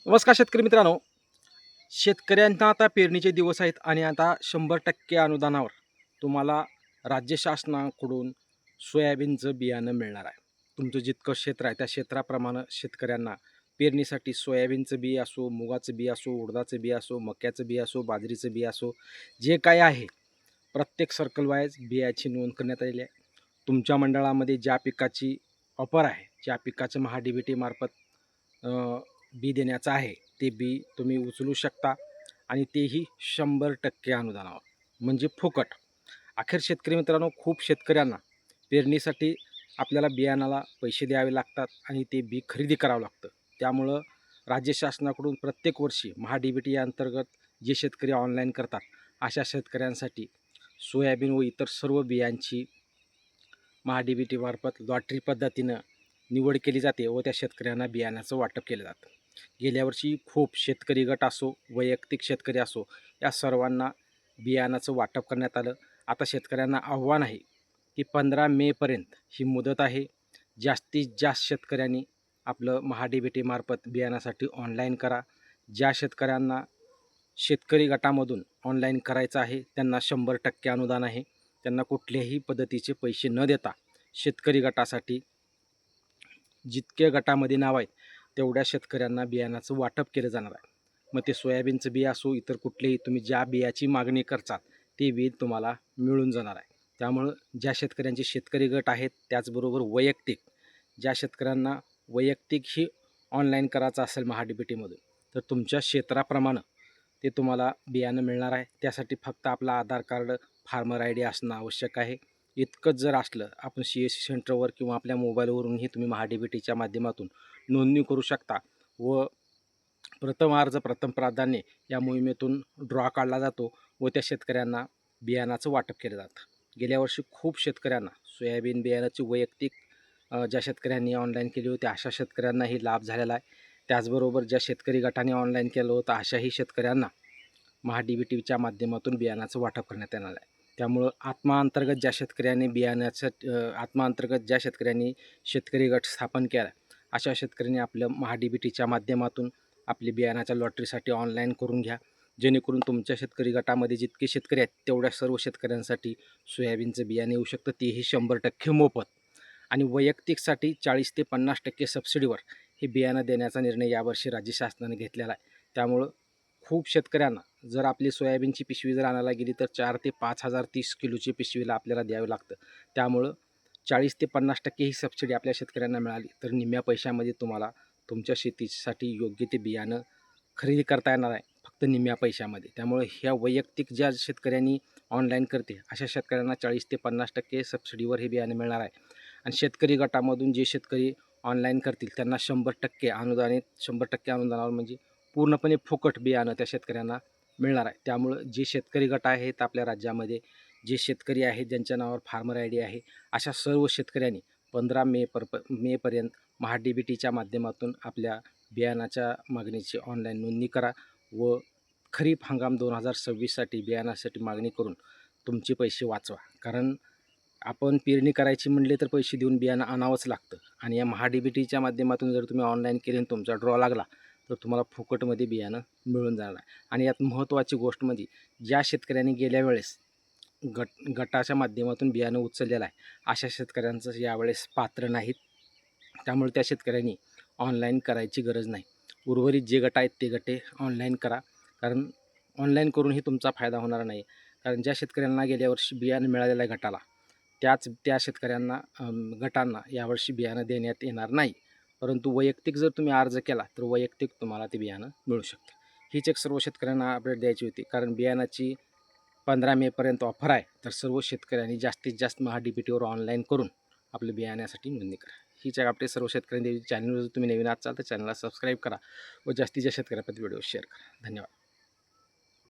नमस्कार शेतकरी मित्रांनो. शेतकऱ्यांना आता पेरणीचे दिवस आहेत आणि आता 100% अनुदानावर तुम्हाला राज्य शासनाकडून सोयाबीनचं बियाणं मिळणार आहे. तुमचं जितकं क्षेत्र आहे त्या क्षेत्राप्रमाणे शेतकऱ्यांना पेरणीसाठी सोयाबीनचं बी असो, मुगाचं बी असो, उडदाचं बी असो, मक्याचं बी असो, बाजरीचं बी असो, जे काही आहे प्रत्येक सर्कल वाईज बियाची नोंद करण्यात आलेली आहे. तुमच्या मंडळामध्ये ज्या पिकाची ऑफर आहे, ज्या पिकाचं महा-डी-बी-टी मार्फत बी देण्याचं आहे, ते बी तुम्ही उचलू शकता आणि तेही 100% अनुदानावर, म्हणजे फुकट. अखेर शेतकरी मित्रांनो, खूप शेतकऱ्यांना पेरणीसाठी आपल्याला बियाणाला पैसे द्यावे लागतात आणि ते बी खरेदी करावं लागतं. त्यामुळं राज्य शासनाकडून प्रत्येक वर्षी महा-डी-बी-टी अंतर्गत जे शेतकरी ऑनलाईन करतात, अशा शेतकऱ्यांसाठी सोयाबीन व इतर सर्व बियांची महा-डी-बी-टी मार्फत लॉटरी पद्धतीनं निवड केली जाते व त्या शेतकऱ्यांना बियाण्याचं वाटप केलं जातं. गेल्या वर्षी खूप शेतकरी गट असो, वैयक्तिक शेतकरी असो, या सर्वांना बियाणाचं वाटप करण्यात आलं. आता शेतकऱ्यांना आव्हान आहे की 15 मेपर्यंत ही मुदत आहे. जास्तीत जास्त शेतकऱ्यांनी आपलं महा-डी-बी-टी मार्फत बियाण्यासाठी ऑनलाईन करा. ज्या शेतकऱ्यांना शेतकरी गटामधून ऑनलाईन करायचं आहे त्यांना 100% अनुदान आहे. त्यांना कुठल्याही पद्धतीचे पैसे न देता शेतकरी गटासाठी जितके गटामध्ये नाव आहेत तेवढ्या शेतकऱ्यांना बियाणाचं वाटप केलं जाणार आहे. मग ते सोयाबीनचं बी असो, इतर कुठलेही तुम्ही ज्या बियाची मागणी करचाल ते बी तुम्हाला मिळून जाणार आहे. त्यामुळं ज्या शेतकऱ्यांचे शेतकरी गट आहेत, त्याचबरोबर वैयक्तिक ज्या शेतकऱ्यांना वैयक्तिकही ऑनलाईन करायचं असेल महा-डी-बी-टीमधून, तर तुमच्या क्षेत्राप्रमाणे ते तुम्हाला बियाणं मिळणार आहे. त्यासाठी फक्त आपला आधार कार्ड, फार्मर आय डी असणं आवश्यक आहे. इतकंच जर असलं, आपण CSC सेंटरवर किंवा आपल्या मोबाईलवरूनही तुम्ही महा-डी-बी-टीच्या माध्यमातून नोंदणी करू शकता व प्रथम अर्ज प्रथम प्राधान्य या मोहिमेतून ड्रॉ काढला जातो व त्या शेतकऱ्यांना बियाणाचं वाटप केलं जातं. गेल्या वर्षी खूप शेतकऱ्यांना सोयाबीन बियाणाची वैयक्तिक ज्या शेतकऱ्यांनी ऑनलाईन केली होती अशा शेतकऱ्यांनाही लाभ झालेला आहे. त्याचबरोबर ज्या शेतकरी गटाने ऑनलाईन केलं होतं अशाही शेतकऱ्यांना महा-डी-बी-टीच्या माध्यमातून बियाणाचं वाटप करण्यात येणार आहे. त्यामुळं आत्मा अंतर्गत ज्या शेतकऱ्यांनी आत्मा अंतर्गत ज्या शेतकऱ्यांनी शेतकरी गट स्थापन केला, अशा शेतकऱ्यांनी आपलं महा-डी-बी-टीच्या माध्यमातून आपली बियाणाच्या लॉटरीसाठी ऑनलाईन करून घ्या. जेणेकरून तुमच्या शेतकरी गटामध्ये जितके शेतकरी आहेत तेवढ्या सर्व शेतकऱ्यांसाठी सोयाबीनचं बियाणे येऊ शकतं, तेही 100% मोफत. आणि वैयक्तिकसाठी 40 ते 50% सबसिडीवर हे बियाणं देण्याचा निर्णय यावर्षी राज्य शासनाने घेतलेला आहे. त्यामुळं खूप शेतकऱ्यांना जर आपली सोयाबीनची पिशवी जर आणायला गेली तर 4 ते 5,000 30 किलोची पिशवीला आपल्याला द्यावं लागतं. त्यामुळं 40 ते 50% ही सबसिडी आपल्या शेतकऱ्यांना मिळाली तर निम्म्या पैशामध्ये तुम्हाला तुमच्या शेतीसाठी योग्य ते बियाणं खरेदी करता येणार आहे, फक्त निम्म्या पैशामध्ये. त्यामुळे ह्या वैयक्तिक ज्या शेतकऱ्यांनी ऑनलाईन करते अशा शेतकऱ्यांना 40 ते 50% सबसिडीवर हे बियाणं मिळणार आहे. आणि शेतकरी गटामधून जे शेतकरी ऑनलाईन करतील त्यांना 100% अनुदानित 100% अनुदानावर म्हणजे पूर्णपणे फुकट बियाणं त्या शेतकऱ्यांना मिळणार आहे. त्यामुळं जे शेतकरी गट आहेत आपल्या राज्यामध्ये, जे शेतकरी आहेत ज्यांच्या नावावर फार्मर आय डी आहे, अशा सर्व शेतकऱ्यांनी 15 मेपर्यंत महा-डी-बी-टीच्या माध्यमातून आपल्या बियाणाच्या मागणीची ऑनलाईन नोंदणी करा व खरीप हंगाम 2026साठी बियाणासाठी मागणी करून तुमचे पैसे वाचवा. कारण आपण पेरणी करायची म्हणले तर पैसे देऊन बियाणं आणावंच लागतं आणि या महा-डी-बी-टीच्या माध्यमातून जर तुम्ही ऑनलाईन केले आणि तुमचा ड्रॉ लागला तर तुम्हाला फुकटमध्ये बियाणं मिळून जाणार आहे. आणि यात महत्त्वाची गोष्ट म्हणजे ज्या शेतकऱ्यांनी गेल्या वेळेस गटाच्या माध्यमातून बियाणं उचललेलं आहे अशा शेतकऱ्यांचं यावेळेस पात्र नाहीत. त्यामुळे त्या शेतकऱ्यांनी ऑनलाईन करायची गरज नाही. उर्वरित जे गट आहेत ते गटे ऑनलाईन करा, कारण ऑनलाईन करूनही तुमचा फायदा होणार नाही. कारण ज्या शेतकऱ्यांना गेल्या वर्षी बियाणं मिळालेलं आहे गटाला, त्या शेतकऱ्यांना गटांना यावर्षी बियाणं देण्यात येणार नाही. परंतु वैयक्तिक जर तुम्ही अर्ज केला तर वैयक्तिक तुम्हाला ते बियाणं मिळू शकतं. हीच एक सर्व शेतकऱ्यांना अपडेट द्यायची होती. कारण बियाणाची 15 मेपर्यंत ऑफर आहे, तर सर्व शेतकऱ्यांनी जास्तीत जास्त महा-डी-बी-टीवर ऑनलाईन करून आपल्या बियाण्यासाठी नोंदणी करा. हीच एक अपडेट सर्व शेतकऱ्यांनी. चॅनलवर जर तुम्ही नवीन असाल तर चॅनलला सबस्क्राईब करा व जास्तीत जास्त शेतकऱ्यांपर्यंत व्हिडिओ शेअर करा. धन्यवाद.